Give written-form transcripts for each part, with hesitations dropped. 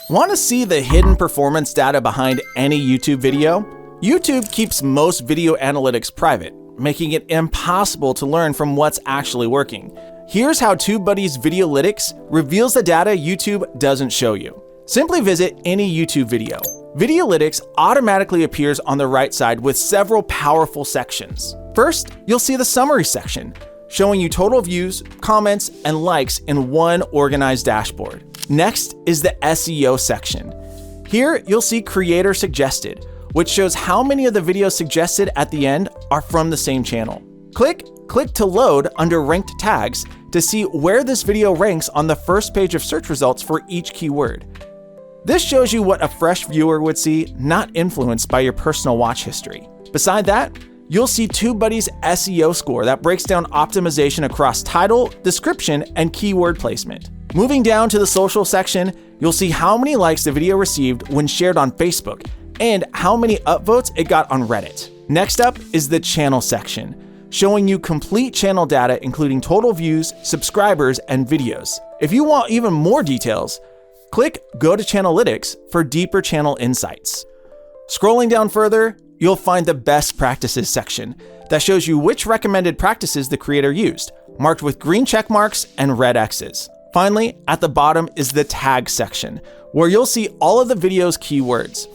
Want to see the hidden performance data behind any YouTube video? YouTube keeps most video analytics private, making it impossible to learn from what's actually working. Here's how TubeBuddy's VideoLytics reveals the data YouTube doesn't show you. Simply visit any YouTube video. VideoLytics automatically appears on the right side with several powerful sections. First, you'll see the summary section, showing you total views, comments, and likes in one organized dashboard. Next is the SEO section. Here, you'll see Creator Suggested, which shows how many of the videos suggested at the end are from the same channel. Click to load under ranked tags to see where this video ranks on the first page of search results for each keyword. This shows you what a fresh viewer would see, not influenced by your personal watch history. Beside that, you'll see TubeBuddy's SEO score that breaks down optimization across title, description, and keyword placement. Moving down to the social section, you'll see how many likes the video received when shared on Facebook and how many upvotes it got on Reddit. Next up is the channel section, showing you complete channel data including total views, subscribers, and videos. If you want even more details, click Go to Channelytics for deeper channel insights. Scrolling down further, you'll find the Best Practices section that shows you which recommended practices the creator used, marked with green check marks and red X's. Finally, at the bottom is the Tag section, where you'll see all of the video's keywords.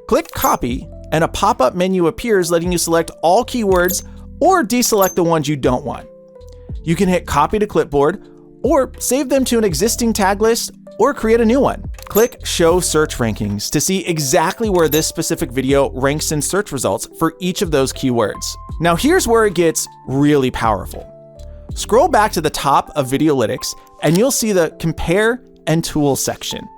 Click Copy, and a pop-up menu appears letting you select all keywords or deselect the ones you don't want. You can hit Copy to Clipboard, or save them to an existing tag list, or create a new one. Click Show Search Rankings to see exactly where this specific video ranks in search results for each of those keywords. Now here's where it gets really powerful. Scroll back to the top of VideoLytics and you'll see the Compare and Tools section.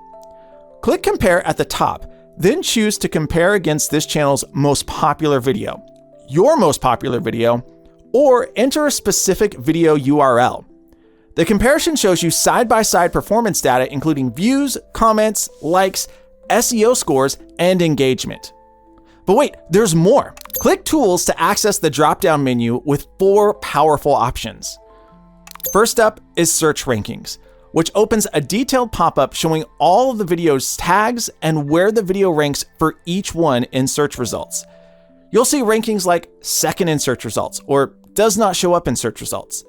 Click Compare at the top, then choose to compare against this channel's most popular video, your most popular video, or enter a specific video URL. The comparison shows you side-by-side performance data including views, comments, likes, SEO scores, and engagement. But wait, there's more. Click Tools to access the drop-down menu with 4 powerful options. First up is Search Rankings, which opens a detailed pop-up showing all of the video's tags and where the video ranks for each one in search results. You'll see rankings like second in search results or does not show up in search results.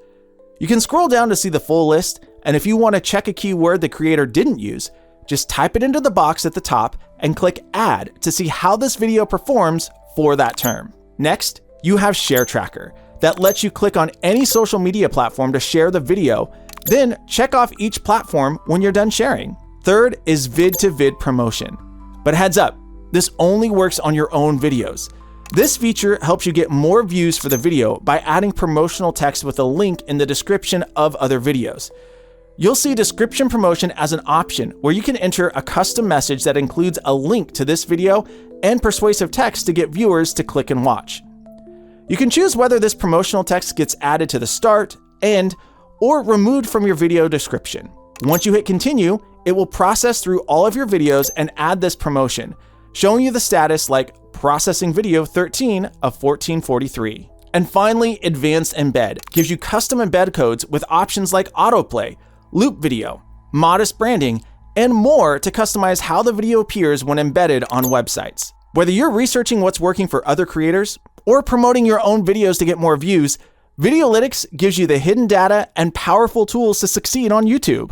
You can scroll down to see the full list, and if you want to check a keyword the creator didn't use, just type it into the box at the top and click Add to see how this video performs for that term. Next, you have Share Tracker that lets you click on any social media platform to share the video, then check off each platform when you're done sharing. Third is Vid-to-Vid Promotion. But heads up, this only works on your own videos. This feature helps you get more views for the video by adding promotional text with a link in the description of other videos. You'll see description promotion as an option where you can enter a custom message that includes a link to this video and persuasive text to get viewers to click and watch. You can choose whether this promotional text gets added to the start, end, or removed from your video description. Once you hit continue, it will process through all of your videos and add this promotion, showing you the status like processing video 13 of 1443. And finally, Advanced Embed gives you custom embed codes with options like autoplay, loop video, modest branding, and more to customize how the video appears when embedded on websites. Whether you're researching what's working for other creators or promoting your own videos to get more views, VideoLytics gives you the hidden data and powerful tools to succeed on YouTube.